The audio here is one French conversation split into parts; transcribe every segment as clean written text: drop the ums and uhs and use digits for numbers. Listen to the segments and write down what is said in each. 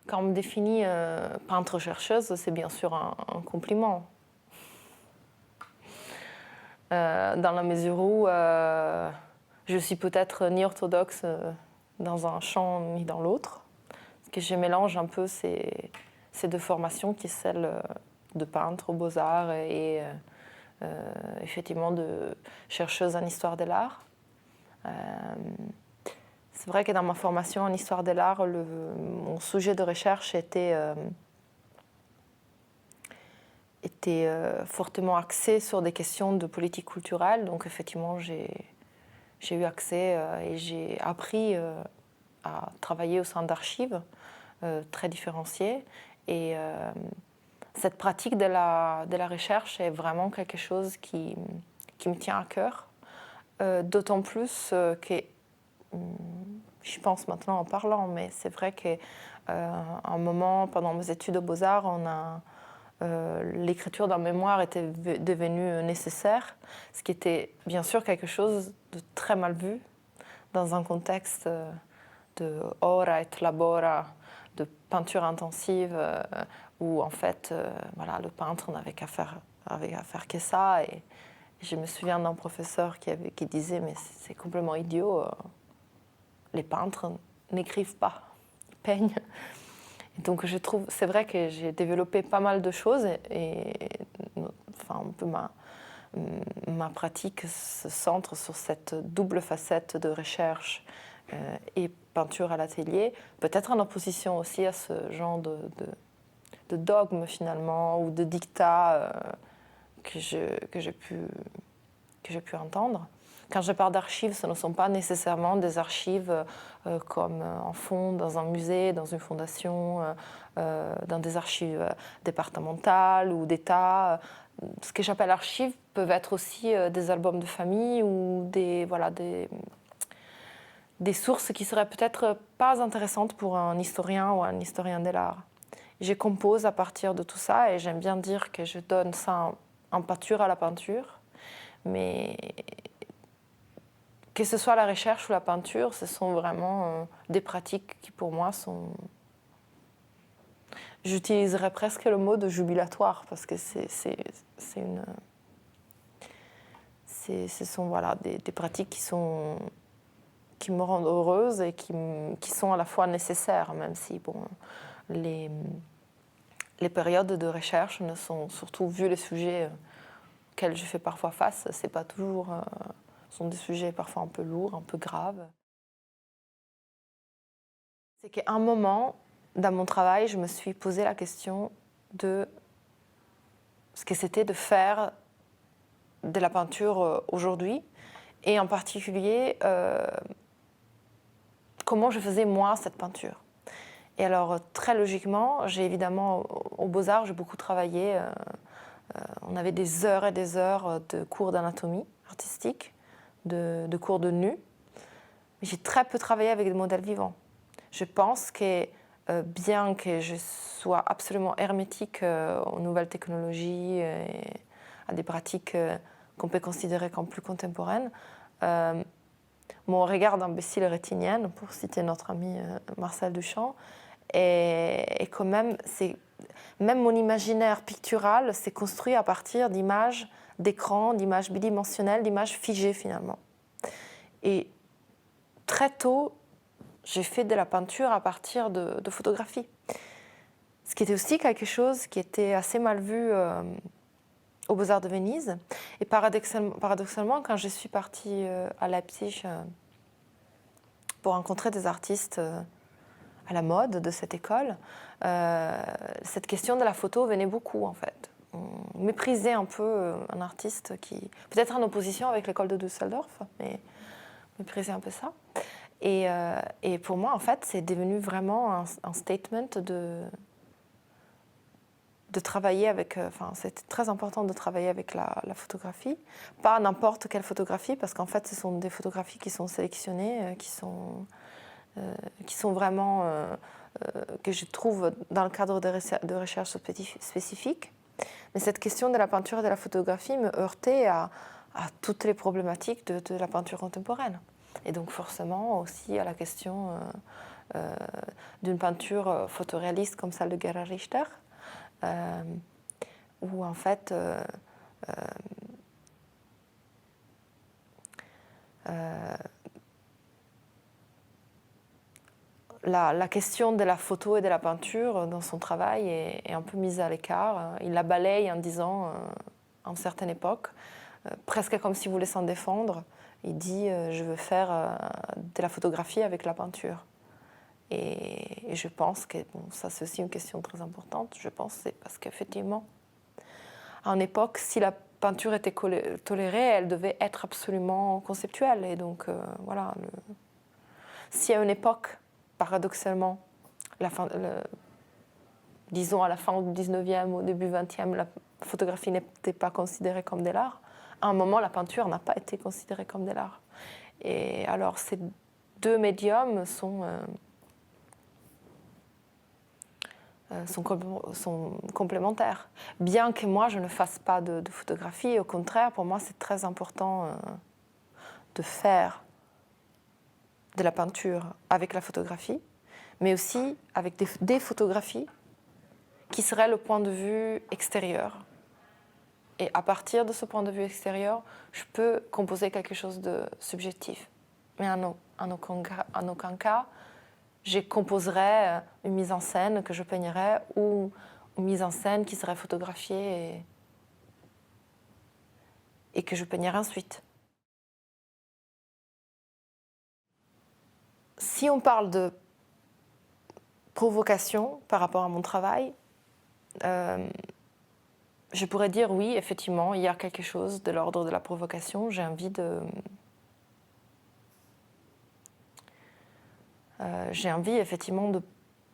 Quand on me définit peintre-chercheuse, c'est bien sûr un compliment. Dans la mesure où je suis peut-être ni orthodoxe dans un champ ni dans l'autre. Parce que je mélange un peu ces deux formations qui est celle de peintre aux beaux-arts et effectivement de chercheuse en histoire de l'art. C'est vrai que dans ma formation en histoire de l'art, mon sujet de recherche était fortement axé sur des questions de politique culturelle. Donc effectivement, j'ai eu accès et j'ai appris à travailler au sein d'archives très différenciées. Et cette pratique de la recherche est vraiment quelque chose qui me tient à cœur. D'autant plus que, je pense maintenant en parlant, mais c'est vrai qu'à un moment, pendant mes études aux Beaux-Arts, l'écriture d'un mémoire était devenue nécessaire, ce qui était bien sûr quelque chose de très mal vu dans un contexte de ora et labora, de peinture intensive, où en fait voilà, le peintre n'avait qu'à faire que ça. Et je me souviens d'un professeur qui disait mais c'est complètement idiot, les peintres n'écrivent pas, ils peignent. Et donc je trouve, c'est vrai que j'ai développé pas mal de choses enfin un peu ma pratique se centre sur cette double facette de recherche et peinture à l'atelier, peut-être en opposition aussi à ce genre de dogme finalement ou de dictat que j'ai pu entendre. Quand je parle d'archives, ce ne sont pas nécessairement des archives comme en fond dans un musée, dans une fondation, dans des archives départementales ou d'État. Ce que j'appelle archives peuvent être aussi des albums de famille ou des sources qui seraient peut-être pas intéressantes pour un historien ou un historien de l'art. Je compose à partir de tout ça et j'aime bien dire que je donne ça en pâture à la peinture, mais que ce soit la recherche ou la peinture, ce sont vraiment des pratiques qui pour moi sont... J'utiliserais presque le mot de jubilatoire parce que ce sont voilà, des pratiques qui me rendent heureuse et qui sont à la fois nécessaires, même si bon, les périodes de recherche ne sont, surtout vu les sujets auxquels je fais parfois face, c'est pas toujours... sont des sujets parfois un peu lourds, un peu graves. C'est qu'à un moment, dans mon travail, je me suis posé la question de ce que c'était de faire de la peinture aujourd'hui, et en particulier, comment je faisais moi cette peinture. Et alors, très logiquement, j'ai évidemment, aux Beaux-Arts, j'ai beaucoup travaillé. On avait des heures et des heures de cours d'anatomie artistique, de cours de nu. Mais j'ai très peu travaillé avec des modèles vivants. Je pense que bien que je sois absolument hermétique aux nouvelles technologies et à des pratiques qu'on peut considérer comme plus contemporaines, mon regard d'imbécile rétinienne, pour citer notre ami Marcel Duchamp, est quand même, même mon imaginaire pictural s'est construit à partir d'images d'écran, d'images bidimensionnelles, d'images figées finalement. Et très tôt, j'ai fait de la peinture à partir de photographies. Ce qui était aussi quelque chose qui était assez mal vu aux Beaux-Arts de Venise. Et paradoxalement, quand je suis partie à Leipzig pour rencontrer des artistes à la mode de cette école, cette question de la photo venait beaucoup en fait. On méprisait un peu un artiste qui, peut-être en opposition avec l'école de Düsseldorf, mais on méprisait un peu ça. Et pour moi, en fait, c'est devenu vraiment un statement de travailler avec... c'est très important de travailler avec la photographie. Pas n'importe quelle photographie, parce qu'en fait, ce sont des photographies qui sont sélectionnées, qui sont vraiment... que je trouve dans le cadre de recherches spécifiques. Mais cette question de la peinture et de la photographie me heurtait à toutes les problématiques de la peinture contemporaine. Et donc forcément aussi à la question d'une peinture photoréaliste comme celle de Gerhard Richter, où en fait la question de la photo et de la peinture dans son travail est un peu mise à l'écart. Il la balaye en disant, à une certaine époque, presque comme s'il voulait s'en défendre, il dit je veux faire de la photographie avec la peinture. Et je pense que ça c'est aussi une question très importante. Je pense que c'est parce qu'effectivement, à une époque, si la peinture était tolérée, elle devait être absolument conceptuelle. Et donc voilà, si à une époque, paradoxalement, disons à la fin du 19e, au début 20e, la photographie n'était pas considérée comme de l'art, à un moment, la peinture n'a pas été considérée comme de l'art. Et alors, ces deux médiums sont complémentaires. Bien que moi, je ne fasse pas de photographie, au contraire, pour moi, c'est très important de faire de la peinture avec la photographie, mais aussi avec des photographies qui seraient le point de vue extérieur. Et à partir de ce point de vue extérieur, je peux composer quelque chose de subjectif. Mais en aucun cas, je composerais une mise en scène que je peignerais ou une mise en scène qui serait photographiée et que je peignerais ensuite. Si on parle de provocation par rapport à mon travail, je pourrais dire oui, effectivement, il y a quelque chose de l'ordre de la provocation. J'ai envie effectivement de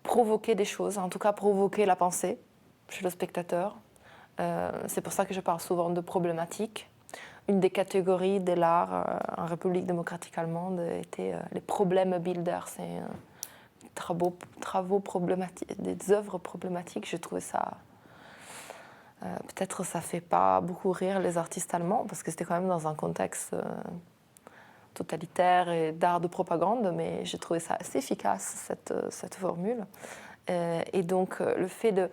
provoquer des choses, en tout cas provoquer la pensée chez le spectateur. C'est pour ça que je parle souvent de problématiques. Une des catégories de l'art en République démocratique allemande était les problèmes builders. C'est travaux problématiques, des œuvres problématiques. Je trouvais ça... peut-être ça ne fait pas beaucoup rire les artistes allemands, parce que c'était quand même dans un contexte totalitaire et d'art de propagande, mais j'ai trouvé ça assez efficace, cette formule. Et donc, le fait de...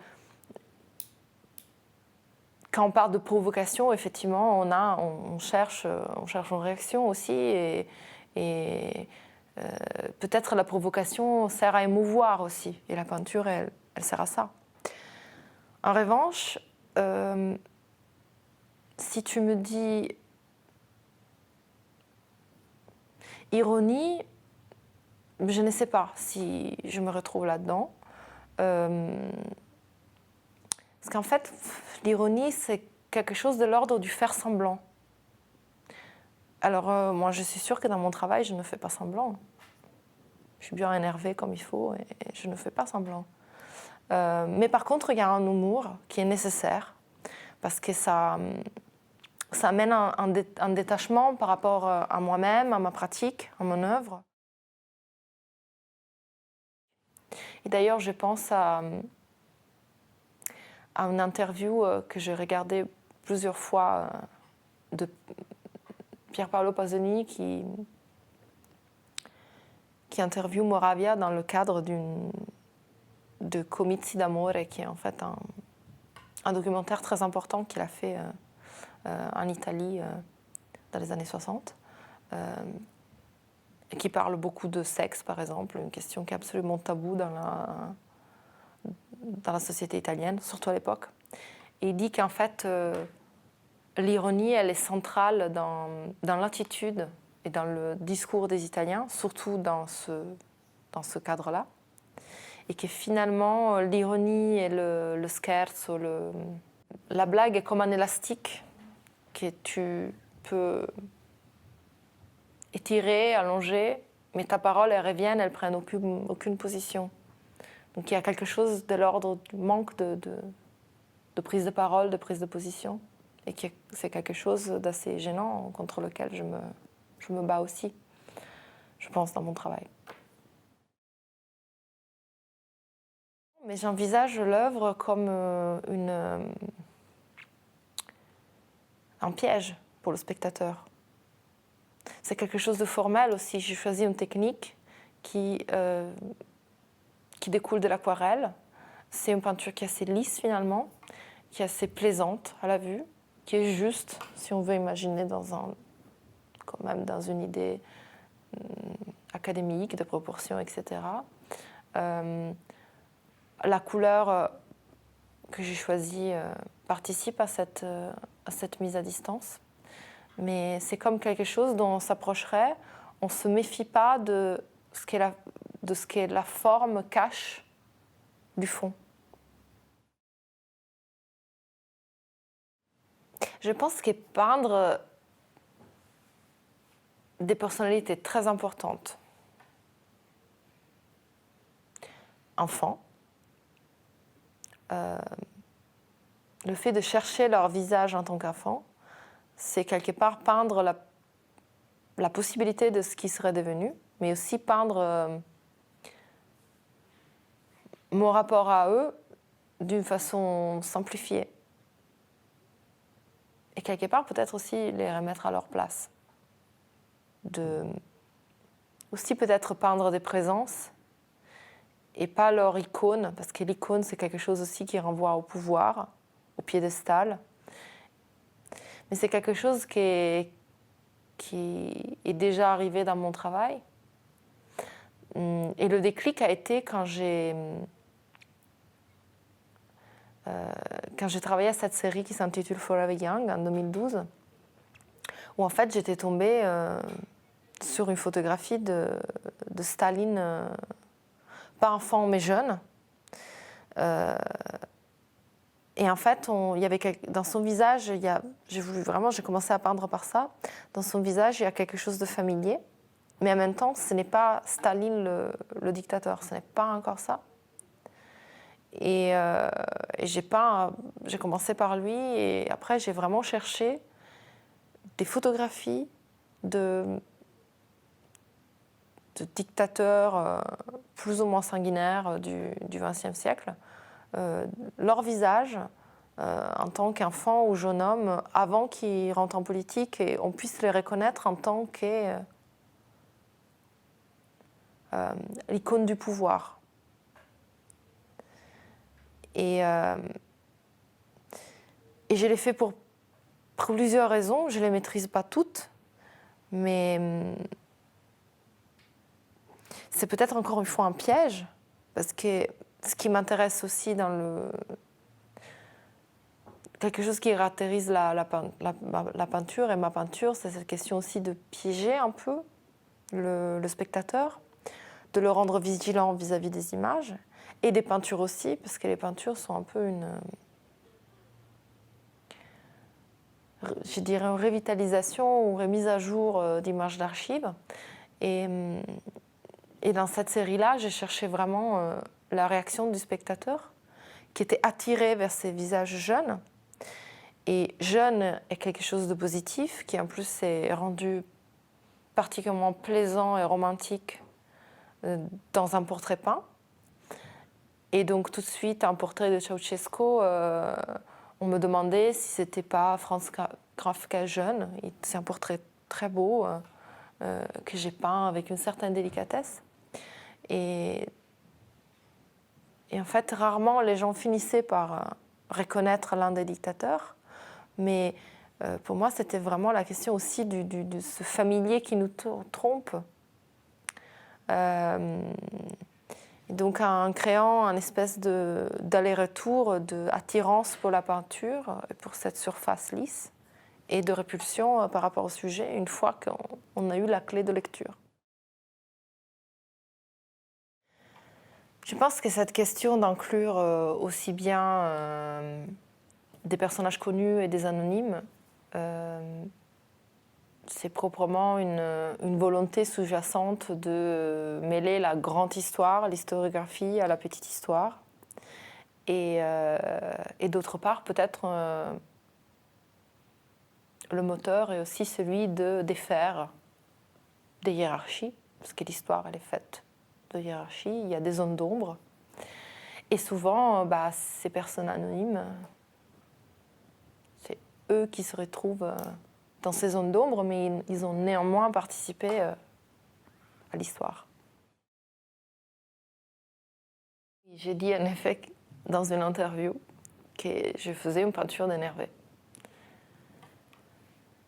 Quand on parle de provocation, effectivement, on cherche une réaction aussi, et peut-être la provocation sert à émouvoir aussi, et la peinture, elle sert à ça. En revanche, si tu me dis ironie, je ne sais pas si je me retrouve là-dedans. Parce qu'en fait, l'ironie, c'est quelque chose de l'ordre du faire semblant. Alors, moi, je suis sûre que dans mon travail, je ne fais pas semblant. Je suis bien énervée comme il faut et je ne fais pas semblant. Mais par contre, il y a un humour qui est nécessaire parce que ça amène un détachement par rapport à moi-même, à ma pratique, à mon œuvre. Et d'ailleurs, je pense à une interview que j'ai regardée plusieurs fois de Pierpaolo Pasolini qui interviewe Moravia dans le cadre de Comizi d'Amore, qui est en fait un documentaire très important qu'il a fait en Italie dans les années 60, et qui parle beaucoup de sexe, par exemple, une question qui est absolument taboue dans la société italienne, surtout à l'époque. Et il dit qu'en fait, l'ironie, elle est centrale dans l'attitude et dans le discours des Italiens, surtout dans ce cadre-là. Et que finalement, l'ironie et le scherzo, la blague est comme un élastique que tu peux étirer, allonger, mais ta parole, elle revient, elle ne prend aucune position. Donc il y a quelque chose de l'ordre du manque de prise de parole, de prise de position. Et que c'est quelque chose d'assez gênant contre lequel je me bats aussi, je pense, dans mon travail. Mais j'envisage l'œuvre comme un piège pour le spectateur. C'est quelque chose de formel aussi. J'ai choisi une technique qui découle de l'aquarelle. C'est une peinture qui est assez lisse finalement, qui est assez plaisante à la vue, qui est juste, si on veut imaginer quand même dans une idée académique, de proportion, etc. La couleur que j'ai choisie participe à cette mise à distance. Mais c'est comme quelque chose dont on s'approcherait, on ne se méfie pas de ce qu'est la forme cache du fond. Je pense que peindre des personnalités très importantes, enfants, le fait de chercher leur visage en tant qu'enfant, c'est quelque part peindre la possibilité de ce qui serait devenu, mais aussi peindre mon rapport à eux d'une façon simplifiée. Et quelque part, peut-être aussi les remettre à leur place. Aussi peut-être peindre des présences et pas leur icône, parce que l'icône, c'est quelque chose aussi qui renvoie au pouvoir, au piédestal. Mais c'est quelque chose qui est déjà arrivé dans mon travail. Et le déclic a été quand j'ai travaillé à cette série qui s'intitule Forever Young en 2012, où en fait j'étais tombée sur une photographie de Staline, pas enfant mais jeune. Et en fait, il y avait dans son visage, j'ai commencé à peindre par ça. Dans son visage, il y a quelque chose de familier, mais en même temps, ce n'est pas Staline le dictateur, ce n'est pas encore ça. Et j'ai commencé par lui, et après, j'ai vraiment cherché des photographies de dictateurs plus ou moins sanguinaires du XXe siècle, leur visage en tant qu'enfant ou jeune homme avant qu'ils rentrent en politique et on puisse les reconnaître en tant que l'icône du pouvoir. Et je l'ai fait pour plusieurs raisons. Je ne les maîtrise pas toutes, mais c'est peut-être encore une fois un piège, parce que ce qui m'intéresse aussi dans quelque chose qui caractérise la peinture et ma peinture, c'est cette question aussi de piéger un peu le spectateur, de le rendre vigilant vis-à-vis des images, et des peintures aussi, parce que les peintures sont un peu une revitalisation ou remise à jour d'images d'archives. Et dans cette série-là, j'ai cherché vraiment la réaction du spectateur, qui était attiré vers ces visages jeunes. Et jeune est quelque chose de positif, qui en plus est rendu particulièrement plaisant et romantique dans un portrait peint. Et donc tout de suite, un portrait de Ceausescu, on me demandait si c'était pas Franz Kafka jeune. C'est un portrait très beau que j'ai peint avec une certaine délicatesse. Et en fait, rarement les gens finissaient par reconnaître l'un des dictateurs. Mais pour moi, c'était vraiment la question aussi de ce familier qui nous trompe. Et donc en créant un espèce d'aller-retour, d'attirance pour la peinture, pour cette surface lisse, et de répulsion par rapport au sujet, une fois qu'on a eu la clé de lecture. Je pense que cette question d'inclure aussi bien des personnages connus et des anonymes, c'est proprement une volonté sous-jacente de mêler la grande histoire, l'historiographie à la petite histoire. Et d'autre part, peut-être le moteur est aussi celui de défaire des hiérarchies, parce que l'histoire, elle est faite de hiérarchies, il y a des zones d'ombre. Et souvent, ces personnes anonymes, c'est eux qui se retrouvent dans ces zones d'ombre, mais ils ont néanmoins participé à l'histoire. J'ai dit en effet dans une interview que je faisais une peinture d'énervé.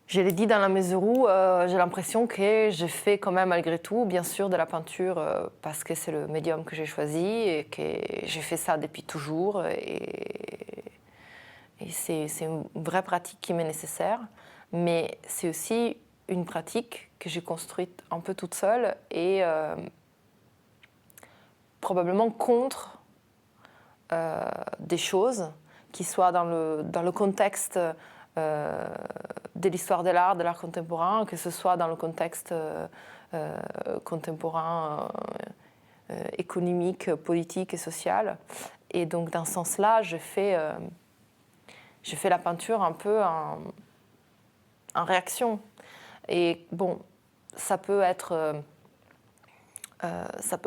Je l'ai dit dans la mesure où j'ai l'impression que je fais quand même malgré tout, bien sûr, de la peinture parce que c'est le médium que j'ai choisi et que j'ai fait ça depuis toujours. Et c'est une vraie pratique qui m'est nécessaire. Mais c'est aussi une pratique que j'ai construite un peu toute seule et probablement contre des choses qui soient dans le contexte de l'histoire de l'art contemporain, que ce soit dans le contexte contemporain économique, politique et social. Et donc, dans ce sens-là, je fais la peinture un peu en réaction. Et bon, ça peut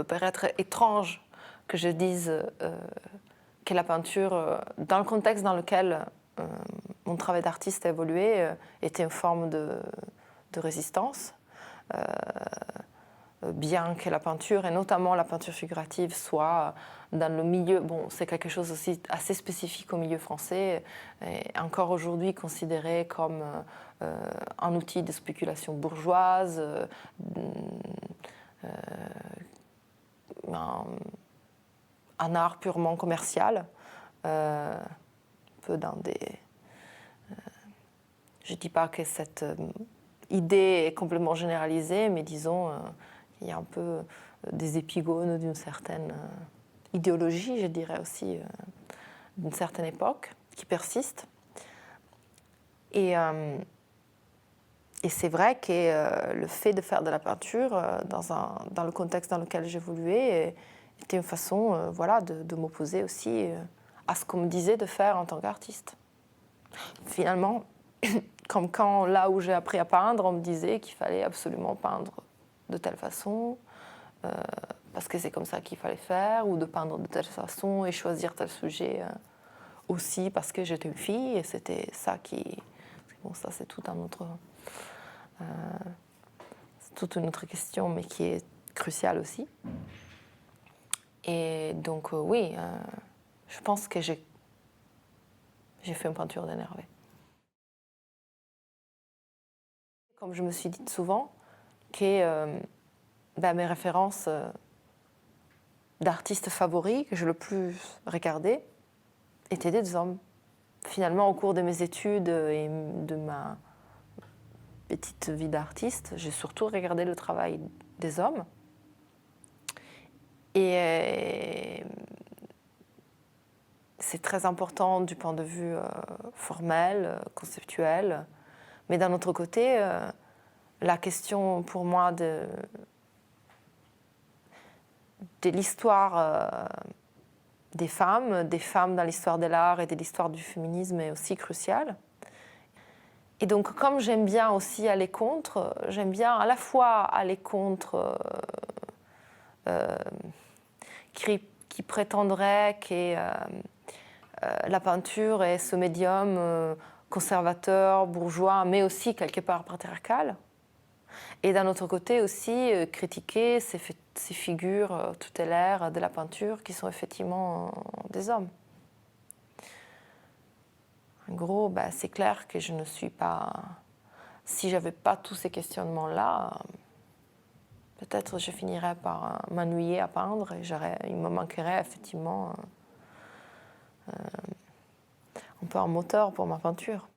paraître étrange que je dise que la peinture, dans le contexte dans lequel mon travail d'artiste a évolué, était une forme de résistance. Bien que la peinture, et notamment la peinture figurative, soit dans le milieu, bon, c'est quelque chose aussi assez spécifique au milieu français, et encore aujourd'hui considéré comme un outil de spéculation bourgeoise, un art purement commercial, peu dans des... je ne dis pas que cette idée est complètement généralisée, mais disons qu'il y a un peu des épigones d'une certaine idéologie, je dirais aussi, d'une certaine époque, qui persiste. Et c'est vrai que le fait de faire de la peinture dans le contexte dans lequel j'évoluais était une façon voilà, de m'opposer aussi à ce qu'on me disait de faire en tant qu'artiste. Finalement, comme quand là où j'ai appris à peindre, on me disait qu'il fallait absolument peindre de telle façon, parce que c'est comme ça qu'il fallait faire, ou de peindre de telle façon et choisir tel sujet aussi parce que j'étais une fille, et c'était ça qui... Bon, ça c'est tout un autre... c'est toute une autre question, mais qui est cruciale aussi. Et donc oui, je pense que j'ai fait une peinture d'énervé. Comme je me suis dit souvent, que mes références d'artistes favoris que j'ai le plus regardé étaient des hommes. Finalement, au cours de mes études et de ma petite vie d'artiste, j'ai surtout regardé le travail des hommes. Et c'est très important du point de vue formel, conceptuel. Mais d'un autre côté, la question pour moi de l'histoire des femmes dans l'histoire de l'art et de l'histoire du féminisme est aussi cruciale. Et donc, comme j'aime bien aussi aller contre, j'aime bien à la fois aller contre qui prétendrait que la peinture est ce médium conservateur, bourgeois, mais aussi quelque part patriarcal. Et d'un autre côté aussi critiquer ces figures tutélaires de la peinture qui sont effectivement des hommes. En gros, c'est clair que je ne suis pas... Si je n'avais pas tous ces questionnements-là, peut-être je finirais par m'ennuyer à peindre et il me manquerait effectivement un peu un moteur pour ma peinture.